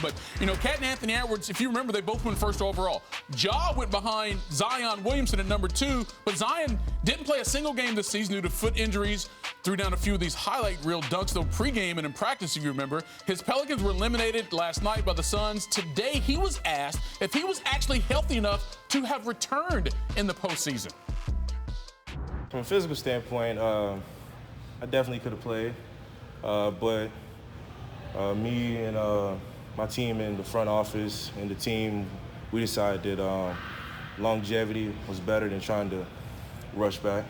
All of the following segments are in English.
But, Cat and Anthony Edwards, if you remember, they both went first overall. Ja went behind Zion Williamson at number 2, but Zion didn't play a single game this season due to foot injuries. Threw down a few of these highlight reel dunks, though, pregame and in practice, if you remember. His Pelicans were eliminated last night by the Suns. Today, he was asked if he was actually healthy enough to have returned in the postseason. From a physical standpoint, I definitely could have played, but me and my team in the front office and the team, we decided that longevity was better than trying to rush back.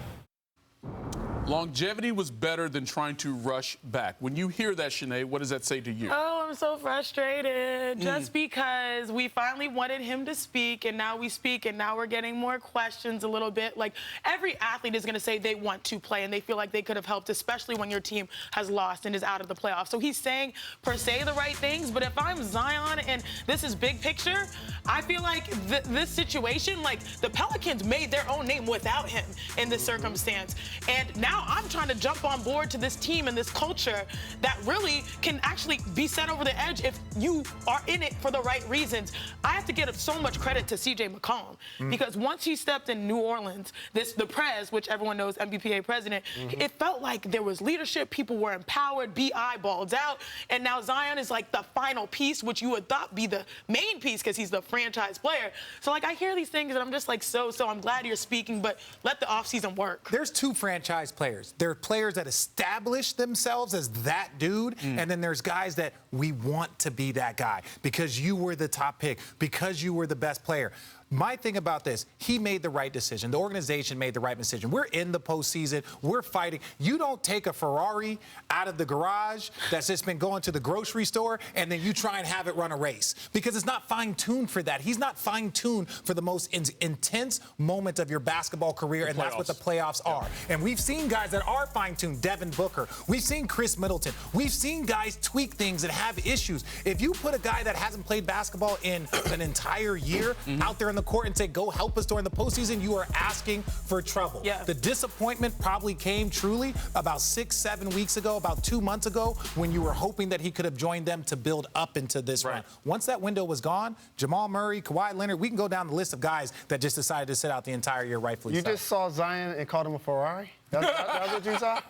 Longevity was better than trying to rush back. When you hear that, Shanae, what does that say to you? Oh, I'm so frustrated. Just because we finally wanted him to speak, and now we speak, and now we're getting more questions a little bit. Like, every athlete is going to say they want to play, and they feel like they could have helped, especially when your team has lost and is out of the playoffs. So he's saying, per se, the right things. But if I'm Zion, and this is big picture, I feel like this situation, like, the Pelicans made their own name without him in this circumstance. And now I'm trying to jump on board to this team and this culture that really can actually be set over the edge if you are in it for the right reasons. I have to give so much credit to C.J. McCollum because once he stepped in New Orleans, the Prez, which everyone knows, NBPA president, it felt like there was leadership. People were empowered. B.I. balled out. And now Zion is like the final piece, which you would thought be the main piece because he's the franchise player. So, like, I hear these things and I'm just like, so I'm glad you're speaking, but let the offseason work. There's 2 franchise players. There are players that establish themselves as that dude, and then there's guys that we want to be that guy because you were the top pick, because you were the best player. My thing about this, he made the right decision. The organization made the right decision. We're in the postseason. We're fighting. You don't take a Ferrari out of the garage that's just been going to the grocery store and then you try and have it run a race because it's not fine-tuned for that. He's not fine-tuned for the most intense moment of your basketball career, and that's what the playoffs are. And we've seen guys that are fine-tuned, Devin Booker. We've seen Chris Middleton. We've seen guys tweak things and have issues. If you put a guy that hasn't played basketball in an entire year out there in the court and say, go help us during the postseason, you are asking for trouble. Yeah. The disappointment probably came truly about 6-7 weeks ago, about 2 months ago, when you were hoping that he could have joined them to build up into this run. Once that window was gone, Jamal Murray, Kawhi Leonard, we can go down the list of guys that just decided to sit out the entire year, rightfully so. You just saw Zion and called him a Ferrari? That's what you saw?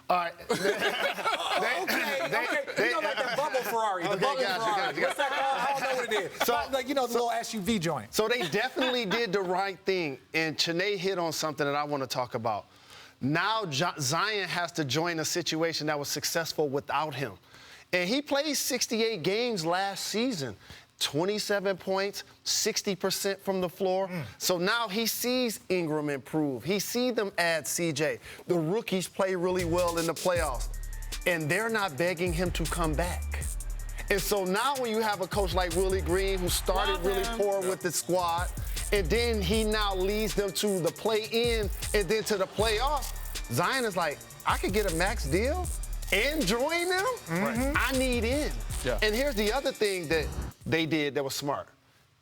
All right. Okay. Like that bubble Ferrari. The bubble Ferrari. What's that called? I don't know what it is. So, the little SUV joint. So they definitely did the right thing. And Shanae hit on something that I want to talk about. Now Zion has to join a situation that was successful without him. And he played 68 games last season. 27 points, 60% from the floor. So now he sees Ingram improve. He sees them add CJ. The rookies play really well in the playoffs. And they're not begging him to come back. And so now when you have a coach like Willie Green who started really poor with the squad, and then he now leads them to the play-in and then to the playoffs, Zion is like, I could get a max deal and join them? I need in. And here's the other thing that they did that was smart.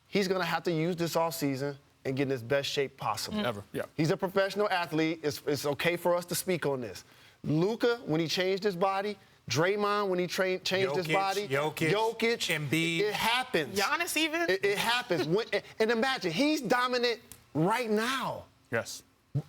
He's going to have to use this offseason and get in his best shape possible. He's a professional athlete. It's okay for us to speak on this. Luka, when he changed his body, Draymond, when he changed his body, Jokic, Embiid. It happens. Giannis even. It happens. And imagine, he's dominant right now. Yes.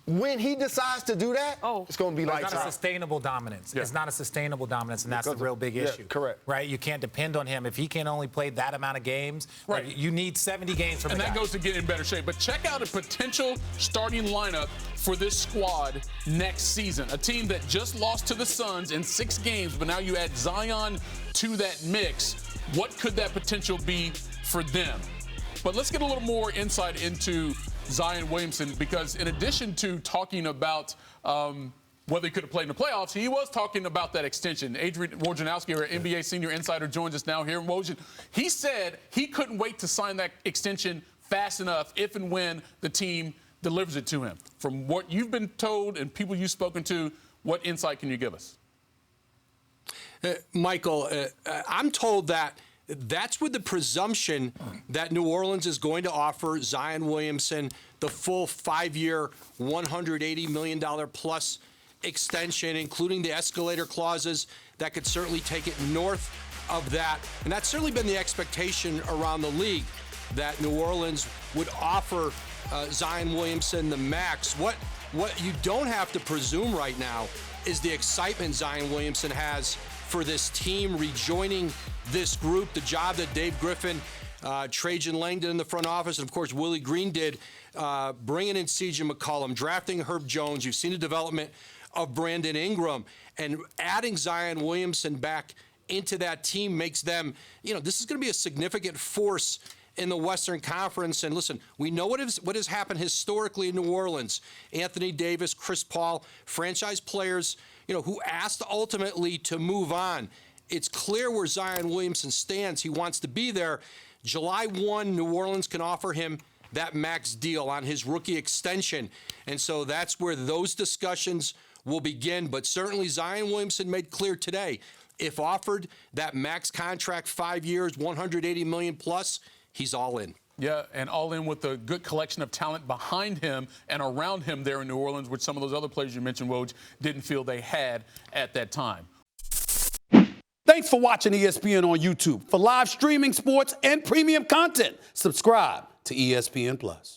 When he decides to do that, it's going to be like it's not a sustainable dominance. It's not a sustainable dominance, and that's the real big issue. Correct. Right? You can't depend on him. If he can only play that amount of games, like, you need 70 games from and the that guy. goes to get in better shape. But check out a potential starting lineup for this squad next season. A team that just lost to the Suns in 6 games, but now you add Zion to that mix. What could that potential be for them? But let's get a little more insight into Zion Williamson, because in addition to talking about whether he could have played in the playoffs, he was talking about that extension. Adrian Wojnarowski, our NBA senior insider, joins us now here. Woj, he said he couldn't wait to sign that extension fast enough if and when the team delivers it to him. From what you've been told and people you've spoken to, what insight can you give us? Michael, I'm told that that's with the presumption that New Orleans is going to offer Zion Williamson the full 5-year, $180 million plus extension, including the escalator clauses that could certainly take it north of that. And that's certainly been the expectation around the league, that New Orleans would offer Zion Williamson the max. What you don't have to presume right now is the excitement Zion Williamson has for this team rejoining this group, the job that Dave Griffin, Trajan Langdon in the front office, and of course Willie Green did, bringing in C.J. McCollum, drafting Herb Jones. You've seen the development of Brandon Ingram, and adding Zion Williamson back into that team makes them, this is going to be a significant force in the Western Conference. And listen, we know what has happened historically in New Orleans. Anthony Davis, Chris Paul, franchise players, who asked ultimately to move on. It's clear where Zion Williamson stands. He wants to be there. July 1, New Orleans can offer him that max deal on his rookie extension. And so that's where those discussions will begin. But certainly Zion Williamson made clear today, if offered that max contract, 5 years, $180 million plus, he's all in. Yeah, and all in with a good collection of talent behind him and around him there in New Orleans, which some of those other players you mentioned, Woj, didn't feel they had at that time. Thanks for watching ESPN on YouTube. For live streaming, sports, and premium content, subscribe to ESPN+.